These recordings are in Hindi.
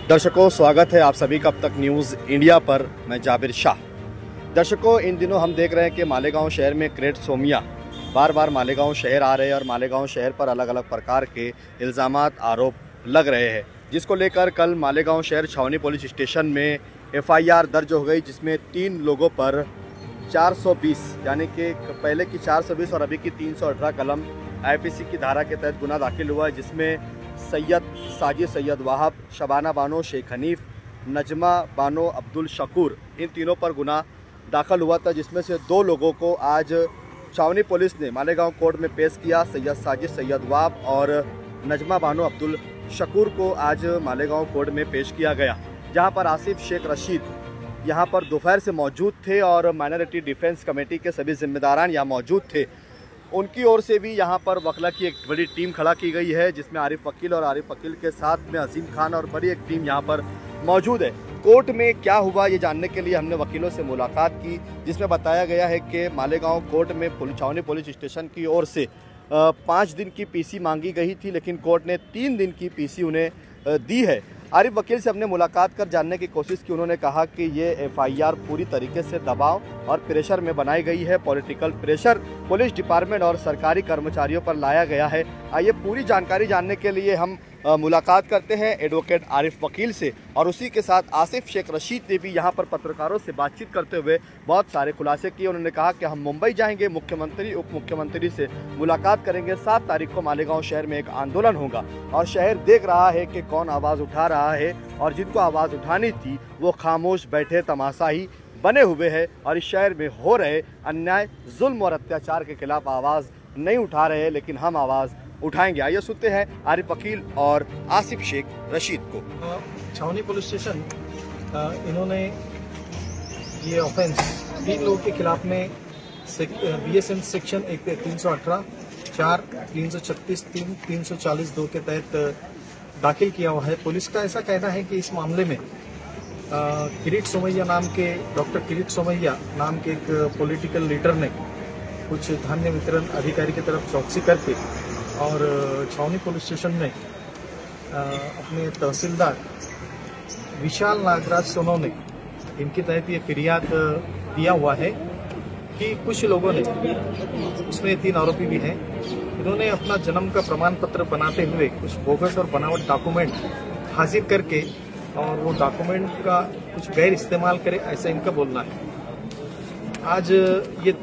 दर्शकों, स्वागत है आप सभी का अब तक न्यूज़ इंडिया पर। मैं जाबिर शाह। दर्शकों, इन दिनों हम देख रहे हैं कि मालेगांव शहर में क्रेट सोमिया बार बार मालेगांव शहर आ रहे हैं और मालेगांव शहर पर अलग अलग प्रकार के इल्ज़ामात आरोप लग रहे हैं, जिसको लेकर कल मालेगांव शहर छावनी पुलिस स्टेशन में FIR दर्ज हो गई, जिसमें 3 लोगों पर 420 यानी कि पहले की 420 और अभी की 318 कलम IPC की धारा के तहत गुना दाखिल हुआ है, जिसमें साजिद सैयद वाहब, शबाना बानो शेख हनीफ, नजमा बानो अब्दुल शकूर, इन तीनों पर गुना दाखिल हुआ था, जिसमें से 2 लोगों को आज छावनी पुलिस ने मालेगांव कोर्ट में पेश किया। साजिद सैयद वाहब और नजमा बानो अब्दुल शकूर को आज मालेगांव कोर्ट में पेश किया गया, जहां पर आसिफ शेख रशीद यहां पर दोपहर से मौजूद थे और माइनॉरिटी डिफेंस कमेटी के सभी जिम्मेदारान यहाँ मौजूद थे। उनकी ओर से भी यहाँ पर वकला की एक बड़ी टीम खड़ा की गई है, जिसमें आरिफ वकील और आरिफ वकील के साथ में अजीम खान और बड़ी एक टीम यहाँ पर मौजूद है। कोर्ट में क्या हुआ ये जानने के लिए हमने वकीलों से मुलाकात की, जिसमें बताया गया है कि मालेगांव कोर्ट में छावनी पुलिस स्टेशन की ओर से 5 दिन की PC मांगी गई थी, लेकिन कोर्ट ने 3 दिन की PC उन्हें दी है। आरिफ वकील से हमने मुलाकात कर जानने की कोशिश की। उन्होंने कहा कि ये FIR पूरी तरीके से दबाव और प्रेशर में बनाई गई है, पॉलिटिकल प्रेशर पुलिस डिपार्टमेंट और सरकारी कर्मचारियों पर लाया गया है। आइए पूरी जानकारी जानने के लिए हम मुलाकात करते हैं एडवोकेट आरिफ वकील से, और उसी के साथ आसिफ शेख रशीद ने भी यहाँ पर पत्रकारों से बातचीत करते हुए बहुत सारे खुलासे किए। उन्होंने कहा कि हम मुंबई जाएंगे, मुख्यमंत्री उप मुख्यमंत्री से मुलाकात करेंगे, 7 तारीख को मालेगांव शहर में एक आंदोलन होगा और शहर देख रहा है कि कौन आवाज़ उठा रहा है, और जिनको आवाज़ उठानी थी वो खामोश बैठे तमाशा ही बने हुए हैं और इस शहर में हो रहे अन्याय, जुल्म और अत्याचार के खिलाफ आवाज़ नहीं उठा रहे, लेकिन हम आवाज़ उठाएंगे। आइए सुनते हैं आरिफ वकील और आसिफ शेख रशीद को। छावनी पुलिस स्टेशन इन्होंने ये ऑफेंस 3 लोगों के खिलाफ में BSN सेक्शन 318, 4, 336, 340 2 के तहत दाखिल किया हुआ है। पुलिस का ऐसा कहना है कि इस मामले में किरीट सोमैया नाम के डॉक्टर किरीट सोमैया नाम के एक पॉलिटिकल लीडर ने कुछ धान्य वितरण अधिकारी की तरफ चौकसी करके और छावनी पुलिस स्टेशन में अपने तहसीलदार विशाल नागराज सोनोने इनके तहत ये फिरियाद दिया हुआ है कि कुछ लोगों ने, उसमें 3 आरोपी भी हैं, इन्होंने अपना जन्म का प्रमाण पत्र बनाते हुए कुछ बोगस और बनावट डॉक्यूमेंट हाजिर करके और वो डॉक्यूमेंट का कुछ गैर इस्तेमाल करे, ऐसा इनका बोलना है। आज ये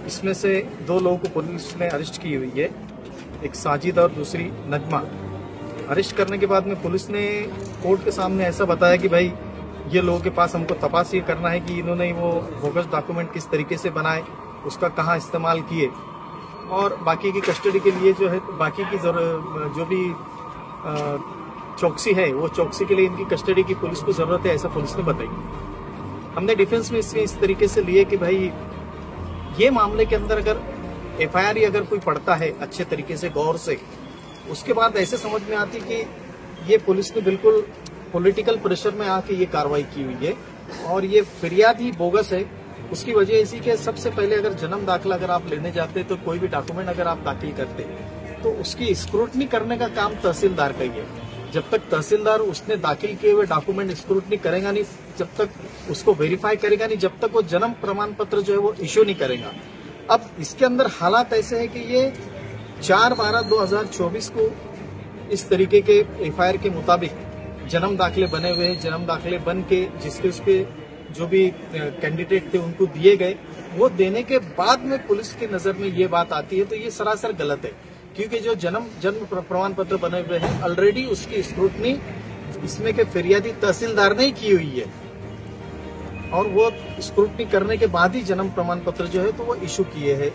इसमें से 2 लोगों को पुलिस ने अरेस्ट की हुई है, एक साजिद और दूसरी नजमा। अरेस्ट करने के बाद में पुलिस ने कोर्ट के सामने ऐसा बताया कि भाई ये लोगों के पास हमको तपास ये करना है कि इन्होंने वो बोगस डॉक्यूमेंट किस तरीके से बनाए, उसका कहाँ इस्तेमाल किए, और बाकी की कस्टडी के लिए जो है बाकी की जो भी चौकसी है वो चौकसी के लिए इनकी कस्टडी की पुलिस को जरूरत है, ऐसा पुलिस ने बताई। हमने डिफेंस में इसके इस तरीके से लिए कि भाई ये मामले के अंदर अगर FIR अगर कोई पढ़ता है अच्छे तरीके से गौर से, उसके बाद ऐसे समझ में आती कि ये पुलिस ने बिल्कुल पॉलिटिकल प्रेशर में आके ये कार्रवाई की हुई है और ये फिरियाद ही बोगस है। उसकी वजह इसी के सबसे पहले अगर जन्म दाखिला अगर आप लेने जाते तो कोई भी डॉक्यूमेंट अगर आप दाखिल करते तो उसकी स्क्रूटनी करने का काम तहसीलदार का ही है। जब तक तहसीलदार उसने दाखिल किए हुए डॉक्यूमेंट स्क्रूटनी करेगा नहीं, जब तक उसको वेरीफाई करेगा नहीं, जब तक वो जन्म प्रमाण पत्र जो है वो इश्यू नहीं करेगा। अब इसके अंदर हालात ऐसे हैं कि ये 4/12/2024 को इस तरीके के FIR के मुताबिक जन्म दाखिले बने हुए हैं, जन्म दाखिले बन के जिसके उसके जो भी कैंडिडेट थे उनको दिए गए, वो देने के बाद में पुलिस की नजर में ये बात आती है तो ये सरासर गलत है, क्योंकि जो जन्म प्रमाण पत्र बने हुए हैं ऑलरेडी उसकी स्क्रूटनी इसमें के फिरियादी तहसीलदार ने ही की हुई है और वो स्क्रूटनी करने के बाद ही जन्म प्रमाण पत्र जो है तो वो इशू किए हैं।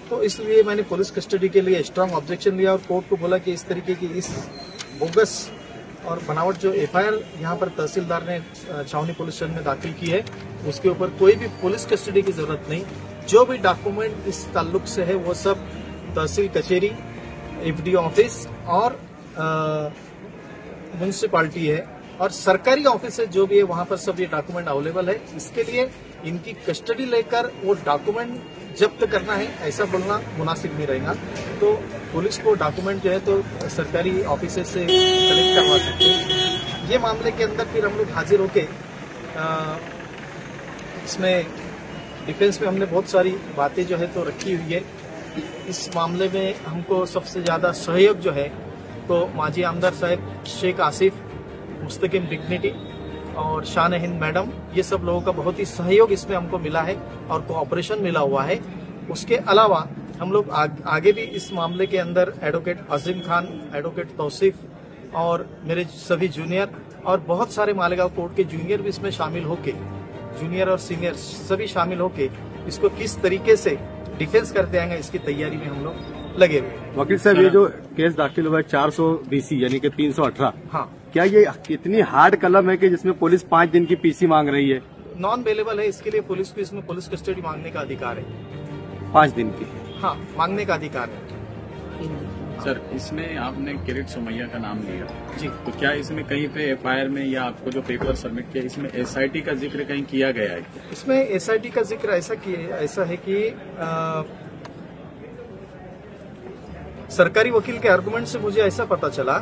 तो इसलिए मैंने पुलिस कस्टडी के लिए स्ट्रांग ऑब्जेक्शन लिया और कोर्ट को बोला कि इस तरीके की इस बोगस और बनावट जो FIR यहाँ पर तहसीलदार ने छावनी पुलिस स्टेशन में दाखिल की है उसके ऊपर कोई भी पुलिस कस्टडी की जरूरत नहीं। जो भी डॉक्यूमेंट इस ताल्लुक से है वो सब तहसील कचेरी, FDO ऑफिस और म्यूनिसिपालिटी है और सरकारी ऑफिस है जो भी है वहां पर सब ये डॉक्यूमेंट अवेलेबल है। इसके लिए इनकी कस्टडी लेकर वो डॉक्यूमेंट जब्त करना है ऐसा बोलना मुनासिब नहीं रहेगा। तो पुलिस को डॉक्यूमेंट जो है तो सरकारी ऑफिस से कलेक्ट करवा सकते हैं। ये मामले के अंदर फिर हम लोग हाजिर होके इसमें डिफेंस में हमने बहुत सारी बातें जो है तो रखी हुई है। इस मामले में हमको सबसे ज़्यादा सहयोग जो है तो माजी आमदार साहब शेख आसिफ, मुस्तकिम डिग्निटी और शान हिंद मैडम, ये सब लोगों का बहुत ही सहयोग इसमें हमको मिला है और कोऑपरेशन मिला हुआ है। उसके अलावा हम लोग आगे भी इस मामले के अंदर एडवोकेट अजीम खान, एडवोकेट तौसीफ और मेरे सभी जूनियर और बहुत सारे मालेगांव कोर्ट के जूनियर भी इसमें शामिल होके, जूनियर और सीनियर सभी शामिल होके इसको किस तरीके से डिफेंस करते आएंगे इसकी तैयारी में हम लोग लगे हुए हैं। वकील साहब, ये जो केस दाखिल हुआ है 400 BC यानी कि 318, हाँ, क्या ये इतनी हार्ड कलम है कि जिसमें पुलिस 5 दिन की PC मांग रही है? नॉन अवेलेबल है, इसके लिए पुलिस को इसमें पुलिस कस्टडी मांगने का अधिकार है। 5 दिन की? हाँ, मांगने का अधिकार है। सर, इसमें आपने किरीट सोमैया का नाम लिया जी, तो क्या इसमें कहीं पे FIR में या आपको जो पेपर सबमिट किया इसमें SIT का जिक्र कहीं किया गया है? इसमें SIT का जिक्र ऐसा है कि सरकारी वकील के आर्गुमेंट से मुझे ऐसा पता चला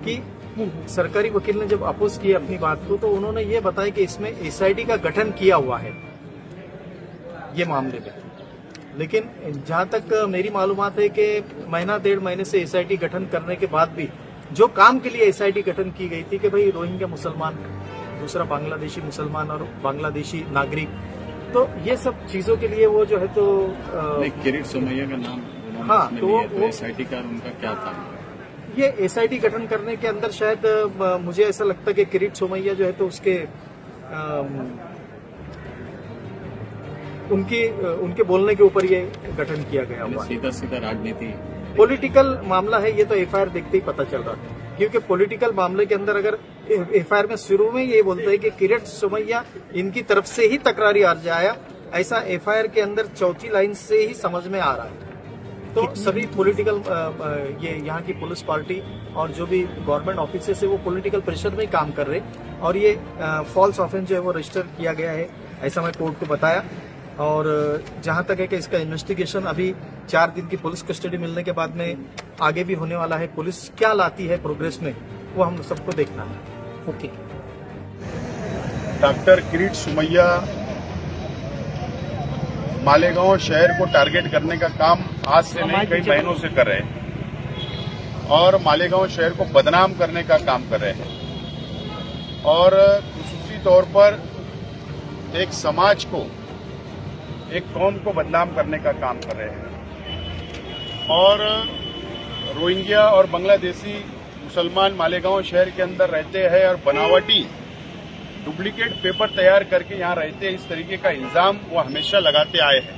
कि सरकारी वकील ने जब अपोज किया अपनी बात को तो उन्होंने ये बताया कि इसमें SIT का गठन किया हुआ है ये मामले में। लेकिन जहां तक मेरी मालूमात है कि महीना 1.5 महीने से SIT गठन करने के बाद भी जो काम के लिए SIT गठन की गई थी कि भाई रोहिंग्या मुसलमान, दूसरा बांग्लादेशी मुसलमान और बांग्लादेशी नागरिक, तो ये सब चीजों के लिए वो जो है तो किरीट सोमैया का नाम हाँ, तो SIT का उनका क्या था? ये SIT गठन करने के अंदर शायद मुझे ऐसा लगता है कि किरीट सोमैया जो है तो उसके उनके बोलने के ऊपर ये गठन किया गया हुआ है। सीधा सीधा राजनीति पॉलिटिकल मामला है ये तो FIR देखते ही पता चल रहा था, क्योंकि पॉलिटिकल मामले के अंदर अगर FIR में शुरू में ये बोलते हैं कि किरीट सोमैया इनकी तरफ से ही तकरारी आ जाया, ऐसा FIR के अंदर चौथी लाइन से ही समझ में आ रहा है। तो सभी पॉलिटिकल ये यहाँ की पुलिस पार्टी और जो भी गवर्नमेंट ऑफिसर्स है वो पॉलिटिकल प्रेशर में ही काम कर रहे और ये फॉल्स ऑफेंस जो है वो रजिस्टर किया गया है, ऐसा मैं कोर्ट को बताया। और जहां तक है कि इसका इन्वेस्टिगेशन अभी 4 दिन की पुलिस कस्टडी मिलने के बाद में आगे भी होने वाला है। पुलिस क्या लाती है प्रोग्रेस में वो हम सबको देखना है। ओके। डॉक्टर किरीट सोमैया मालेगांव शहर को टारगेट करने का काम आज से नहीं कई महीनों से कर रहे हैं और मालेगांव शहर को बदनाम करने का काम कर रहे हैं और खुसूसी तौर पर एक समाज को, एक कौम को बदनाम करने का काम कर रहे हैं। और रोहिंग्या और बांग्लादेशी मुसलमान मालेगांव शहर के अंदर रहते हैं और बनावटी डुप्लीकेट पेपर तैयार करके यहाँ रहते हैं, इस तरीके का इल्जाम वो हमेशा लगाते आए हैं।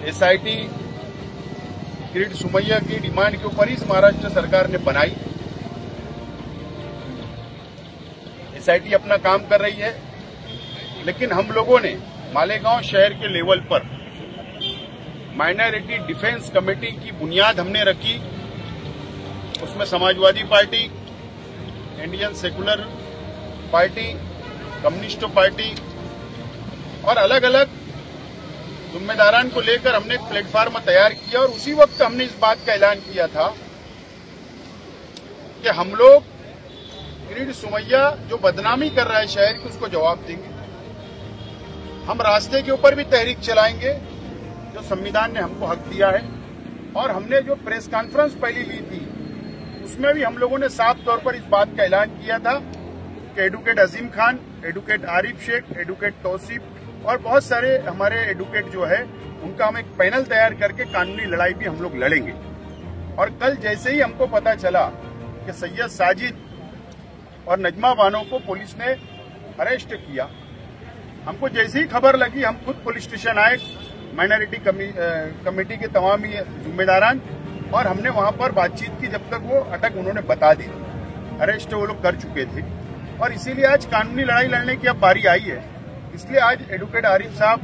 SIT किरीट सोमैया की डिमांड के ऊपर इस महाराष्ट्र सरकार ने बनाई। SIT अपना काम कर रही है, लेकिन हम लोगों ने मालेगांव शहर के लेवल पर माइनॉरिटी डिफेंस कमेटी की बुनियाद हमने रखी। उसमें Samajwadi party, Indian secular party, communist party और अलग अलग जिम्मेदारान को लेकर हमने एक प्लेटफॉर्म तैयार किया और उसी वक्त हमने इस बात का ऐलान किया था कि हम लोग किरीट सोमैया जो बदनामी कर रहा है शहर की, उसको जवाब देंगे। हम रास्ते के ऊपर भी तहरीक चलाएंगे जो संविधान ने हमको हक दिया है। और हमने जो प्रेस कॉन्फ्रेंस पहली ली थी उसमें भी हम लोगों ने साफ तौर पर इस बात का ऐलान किया था कि एडवोकेट अजीम खान, एडवोकेट आरिफ शेख, एडवोकेट तौसीफ और बहुत सारे हमारे एडवोकेट जो है उनका हम एक पैनल तैयार करके कानूनी लड़ाई भी हम लोग लड़ेंगे। और कल जैसे ही हमको पता चला कि सैयद साजिद और नजमा बानो को पुलिस ने अरेस्ट किया, हमको जैसे ही खबर लगी हम खुद पुलिस स्टेशन आए, माइनॉरिटी कमेटी के तमाम जिम्मेदारान, और हमने वहां पर बातचीत की जब तक वो अटक उन्होंने बता दी थी। अरेस्ट वो लोग कर चुके थे और इसीलिए आज कानूनी लड़ाई लड़ने की अब बारी आई है। इसलिए आज एडवोकेट आरिफ साहब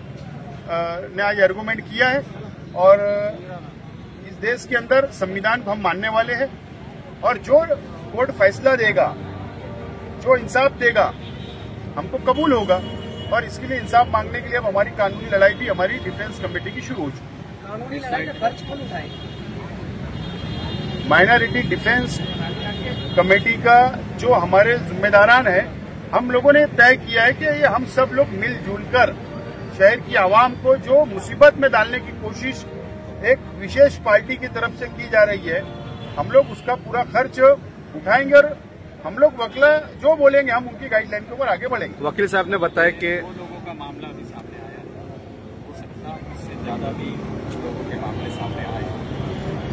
ने आज आर्गूमेंट किया है और इस देश के अंदर संविधान को हम मानने वाले हैं और जो कोर्ट फैसला देगा, जो इंसाफ देगा, हमको कबूल होगा। और इसके लिए इंसाफ मांगने के लिए अब हमारी कानूनी लड़ाई भी हमारी डिफेंस कमेटी की शुरू हो चुकी है। माइनॉरिटी डिफेंस कमेटी का जो हमारे जिम्मेदारान है, हम लोगों ने तय किया है कि ये हम सब लोग मिलजुल कर शहर की आवाम को जो मुसीबत में डालने की कोशिश एक विशेष पार्टी की तरफ से की जा रही है, हम लोग उसका पूरा खर्च उठाएंगे और हम लोग वकील जो बोलेंगे हम उनकी गाइडलाइन के ऊपर आगे बढ़ेंगे। वकील साहब ने बताया कि 2 लोगों का मामला भी सामने आया है, हो सकता है इससे ज्यादा भी लोगों के मामले सामने आए,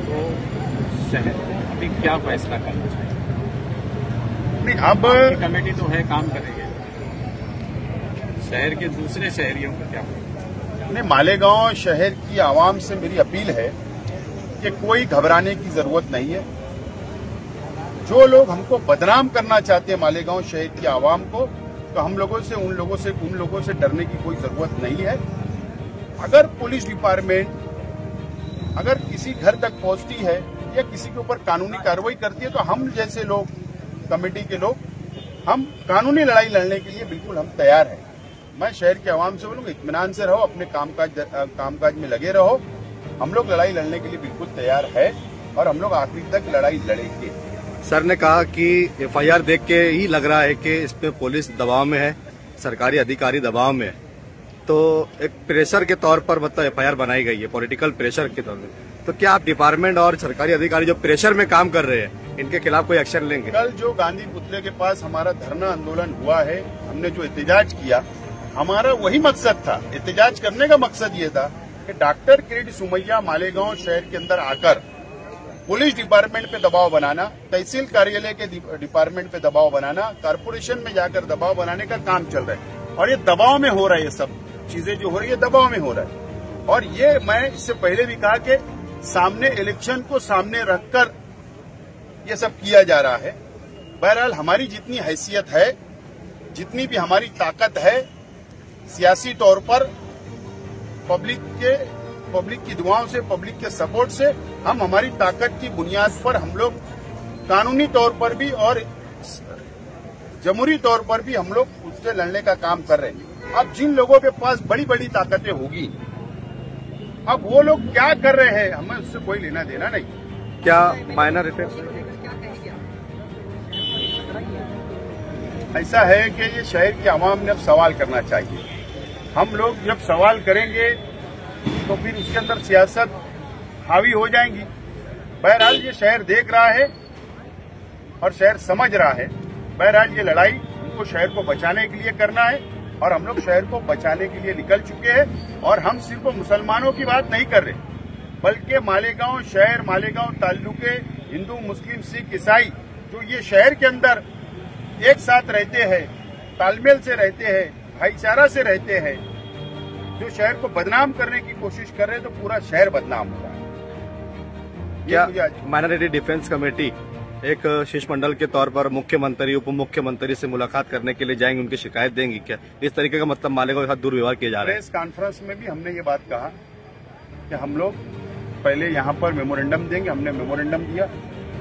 तो शहर अभी क्या फैसला करना चाहिए? नहीं, अब कमेटी तो है, काम करेगी, शहर के दूसरे शहरियों का क्या? नहीं, मालेगांव शहर की आवाम से मेरी अपील है कि कोई घबराने की जरूरत नहीं है। जो लोग हमको बदनाम करना चाहते हैं मालेगांव शहर की आवाम को, तो हम लोगों से उन लोगों से डरने की कोई जरूरत नहीं है। अगर पुलिस डिपार्टमेंट अगर किसी घर तक पहुंचती है या किसी के ऊपर कानूनी कार्रवाई करती है, तो हम जैसे लोग, कमेटी के लोग, हम कानूनी लड़ाई लड़ने के लिए बिल्कुल हम तैयार हैं। मैं शहर के आवाम से बोलूंगा, इत्मीनान से रहो, अपने कामकाज में लगे रहो। हम लोग लड़ाई लड़ने के लिए बिल्कुल तैयार है और हम लोग आखिरी तक लड़ाई लड़ेंगे। सर ने कहा कि एफआईआर देख के ही लग रहा है कि इसमें पुलिस दबाव में है, सरकारी अधिकारी दबाव में है, तो एक प्रेशर के तौर पर मतलब एफआईआर बनाई गई है, पॉलिटिकल प्रेशर के तौर पर। तो क्या आप डिपार्टमेंट और सरकारी अधिकारी जो प्रेशर में काम कर रहे हैं, इनके खिलाफ कोई एक्शन लेंगे? कल जो गांधी पुतले के पास हमारा धरना आंदोलन हुआ है, हमने जो एहतजाज किया, हमारा वही मकसद था। एहतजाज करने का मकसद ये था कि डॉक्टर किरीट सोमैया मालेगांव शहर के अंदर आकर पुलिस डिपार्टमेंट पे दबाव बनाना, तहसील कार्यालय के डिपार्टमेंट पे दबाव बनाना, कारपोरेशन में जाकर दबाव बनाने का काम चल रहा है। और ये दबाव में हो रहा है, ये सब चीजें जो हो रही है दबाव में हो रहा है। और ये मैं इससे पहले भी कहा कि सामने इलेक्शन को सामने रखकर ये सब किया जा रहा है। बहरहाल हमारी जितनी हैसियत है, जितनी भी हमारी ताकत है सियासी तौर पर, पब्लिक की दुआओं से, पब्लिक के सपोर्ट से, हम हमारी ताकत की बुनियाद पर हम लोग कानूनी तौर पर भी और जमहूरी तौर पर भी हम लोग उससे लड़ने का काम कर रहे हैं। अब जिन लोगों के पास बड़ी बड़ी ताकतें होगी, अब वो लोग क्या कर रहे हैं, हमें उससे कोई लेना देना नहीं। क्या माइनर रिटेक्स ऐसा है कि ये शहर की आवाम ने अब सवाल करना चाहिए। हम लोग जब सवाल करेंगे तो फिर उसके अंदर सियासत हावी हो जाएंगी। बहरहाल ये शहर देख रहा है और शहर समझ रहा है। बहरहाल ये लड़ाई हमको शहर को बचाने के लिए करना है और हम लोग शहर को बचाने के लिए निकल चुके हैं। और हम सिर्फ मुसलमानों की बात नहीं कर रहे, बल्कि मालेगांव शहर, मालेगांव ताल्लुके हिंदू, मुस्लिम, सिख, ईसाई जो ये शहर के अंदर एक साथ रहते हैं, तालमेल से रहते हैं, भाईचारा से रहते हैं, जो शहर को बदनाम करने की कोशिश कर रहे हैं, तो पूरा शहर बदनाम हो रहा है। क्या माइनॉरिटी डिफेंस कमेटी एक शिष्टमंडल के तौर पर मुख्यमंत्री, उप मुख्यमंत्री से मुलाकात करने के लिए जाएंगे, उनकी शिकायत देंगी क्या? इस तरीके का मतलब मालेगांव के साथ दुर्व्यवहार किया जा रहा है। प्रेस कॉन्फ्रेंस में भी हमने ये बात कहा कि हम लोग पहले यहाँ पर मेमोरेंडम देंगे। हमने मेमोरेंडम दिया।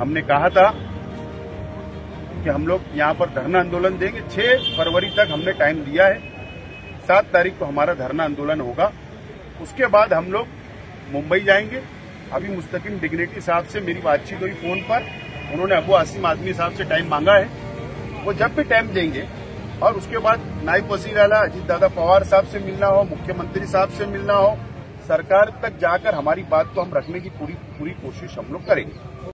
हमने कहा था कि हम लोग यहाँ पर धरना आंदोलन देंगे। 6 फरवरी तक हमने टाइम दिया है। 7 तारीख को हमारा धरना आंदोलन होगा। उसके बाद हम लोग मुंबई जाएंगे। अभी मुस्तकिम डिग्निटी साहब से मेरी बातचीत हुई फोन पर। उन्होंने अबू आसिम आदमी साहब से टाइम मांगा है। वो जब भी टाइम देंगे, और उसके बाद नायब वजीर आला अजीत दादा पवार साहब से मिलना हो, मुख्यमंत्री साहब से मिलना हो, सरकार तक जाकर हमारी बात को हम रखने की पूरी कोशिश हम लोग करेंगे।